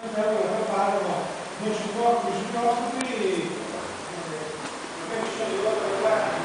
Non si può, non si può, qui magari ci sono delle cose da fare,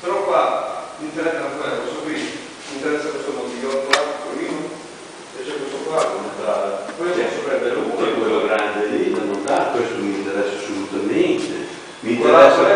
però qua mi interessa questo qui, mi interessa questo motivo qua, primo, e c'è questo qua come entrata. Poi posso prendere uno, quello grande lì, ma non dà, questo mi interessa assolutamente. Mi interessa